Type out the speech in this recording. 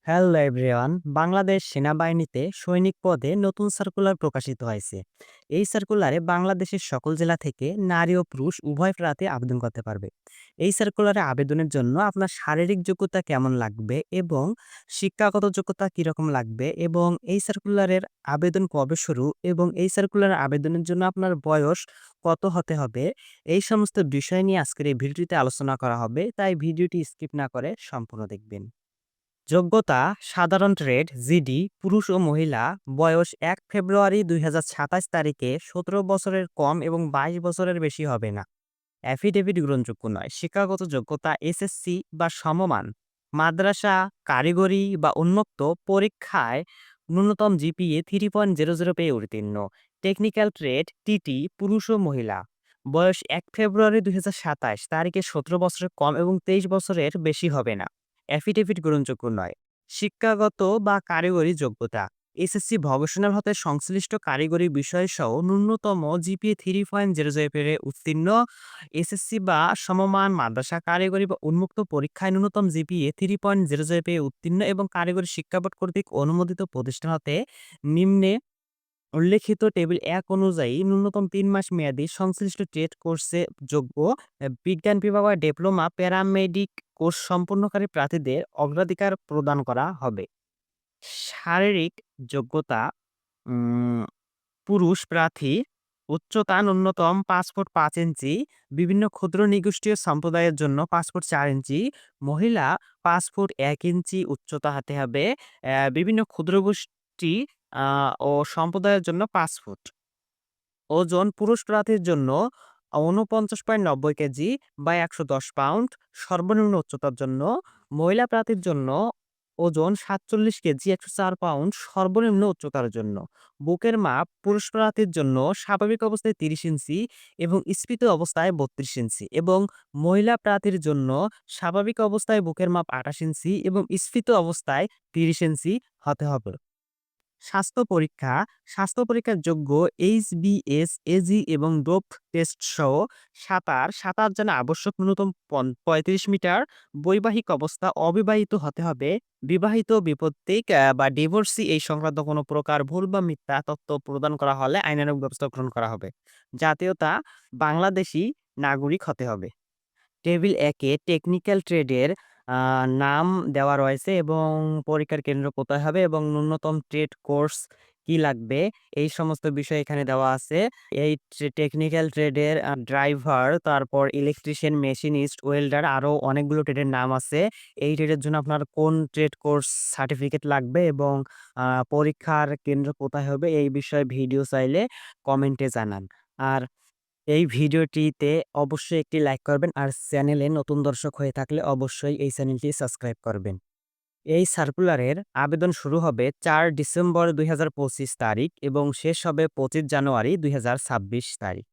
Hello everyone, Bangladesh সেনাবাহিনীতে সৈনিক পদে নতুন সার্কুলার প্রকাশিত হয়েছে। এই সার্কুলারে বাংলাদেশের সকল জেলা থেকে নারী ও পুরুষ উভয় প্রার্থী আবেদন করতে পারবে। এই সার্কুলারে আবেদনের জন্য আপনার শারীরিক যোগ্যতা কেমন লাগবে এবং শিক্ষাগত যোগ্যতা কীরকম লাগবে এবং এই সার্কুলারের আবেদন কবে শুরু এবং এই সার্কুলার আবেদনের জন্য আপনার বয়স কত হতে হবে, এই সমস্ত বিষয় নিয়ে আজকের এই ভিডিওটিতে আলোচনা করা হবে। তাই ভিডিওটি স্কিপ না করে সম্পূর্ণ দেখবেন। যোগ্যতা: সাধারণ ট্রেড জিডি, পুরুষ ও মহিলা, বয়স ১ ফেব্রুয়ারি ২০২৭ তারিখে ১৭ বছরের কম এবং ২২ বছরের বেশি হবে না। অ্যাফিডেভিট গ্রহণযোগ্য নয়। শিক্ষাগত যোগ্যতা এসএসসি বা সমমান, মাদ্রাসা, কারিগরি বা উন্মুক্ত পরীক্ষায় ন্যূনতম জিপিএ 3.00 পেয়ে উত্তীর্ণ। টেকনিক্যাল ট্রেড টিটি, পুরুষ ও মহিলা, বয়স ১ ফেব্রুয়ারি ২০২৭ তারিখে ১৭ বছরের কম এবং ২৩ বছরের বেশি হবে না। অ্যাফিডেভিট গ্রহণযোগ্য নয়। শিক্ষাগত বা কারিগরি যোগ্যতা: এসএসসি ভকেশনাল হতে সংশ্লিষ্ট কারিগরি বিষয়সহ ন্যূনতম জিপিএ 3.00 পেয়ে উত্তীর্ণ। এসএসসি বা সমমান, মাদ্রাসা, কারিগরি বা উন্মুক্ত পরীক্ষায় ন্যূনতম জিপিএ 3.00 পেয়ে উত্তীর্ণ এবং কারিগরি শিক্ষা বোর্ড কর্তৃক অনুমোদিত প্রতিষ্ঠান হতে নিম্নে উল্লেখিত টেবিল ১ অনুযায়ী ন্যূনতম ৩ মাস মেয়াদী সংশ্লিষ্ট ট্রেড কোর্সে যোগ্য বিজ্ঞান বিভাগ বা ডিপ্লোমা প্যারামেডিক কোর্স সম্পন্নকারী প্রার্থীদের অগ্রাধিকার প্রদান করা হবে। শারীরিক যোগ্যতা: উম পুরুষ প্রার্থী উচ্চতা ন্যূনতম ৫ ফুট ৫ ইঞ্চি, বিভিন্ন ক্ষুদ্র নিগোষ্ঠীয় সম্প্রদায়ের জন্য ৫ ফুট ৪ ইঞ্চি, মহিলা ৫ ফুট ১ ইঞ্চি উচ্চতা হতে হবে, বিভিন্ন ক্ষুদ্র গোষ্ঠী ও সম্প্রদায়ের জন্য ৫ ফুট। ওজন: পুরুষ প্রার্থীর জন্য ৪৯.৯০ কেজি বা ১১০ পাউন্ড সর্বনিম্ন উচ্চতার জন্য, মহিলা প্রার্থীর জন্য ওজন ৪৭ কেজি ১০৪ পাউন্ড সর্বনিম্ন উচ্চতার জন্য। বুকের মাপ: পুরুষ প্রার্থীর জন্য স্বাভাবিক অবস্থায় ৩০ ইঞ্চি এবং স্ফীত অবস্থায় ৩২ ইঞ্চি এবং মহিলা প্রার্থীর জন্য স্বাভাবিক অবস্থায় বুকের মাপ ২৮ ইঞ্চি এবং স্ফীত অবস্থায় ৩০ ইঞ্চি হতে হবে। স্বাস্থ্য পরীক্ষা: স্বাস্থ্য পরীক্ষার যোগ্য এইচবিএস, এজি এবং ডোপ টেস্ট সহ সাঁতার জানা আবশ্যক। ন্যূনতম ৩৫ মিটার। বৈবাহিক অবস্থা: অবিবাহিত হতে হবে। বিবাহিত, বিপত্তিক বা ডিভোর্সি এই সংক্রান্ত কোনো প্রকার ভুল বা মিথ্যা তথ্য প্রদান করা হলে আইনানুগ ব্যবস্থা গ্রহণ করা হবে। জাতীয়তা: বাংলাদেশী নাগরিক হতে হবে। টেবিল ১ এ টেকনিক্যাল ট্রেডের আ নাম দেওয়া রয়েছে এবং পরীক্ষার কেন্দ্র কোথায় হবে এবং ন্যূনতম ট্রেড কোর্স কি লাগবে, এই সমস্ত বিষয় এখানে দেওয়া আছে। এই টেকনিক্যাল ট্রেডের ড্রাইভার, তারপর ইলেকট্রিশিয়ান, মেশিনিস্ট, ওয়েল্ডার আরো অনেকগুলো ট্রেডের নাম আছে। এই ট্রেডের জন্য আপনার কোন ট্রেড কোর্স সার্টিফিকেট লাগবে এবং আ পরীক্ষার কেন্দ্র কোথায় হবে এই বিষয়ে ভিডিও চাইলে কমেন্টে জানান। আর এই ভিডিওটিতে অবশ্যই একটি লাইক করবেন আর চ্যানেলে নতুন দর্শক হয়ে থাকলে অবশ্যই এই চ্যানেলটি সাবস্ক্রাইব করবেন। এই সার্কুলারের আবেদন শুরু হবে ৪ ডিসেম্বর ২০২৫ তারিখ এবং শেষ হবে ২৫ জানুয়ারি ২০২৬ তারিখ।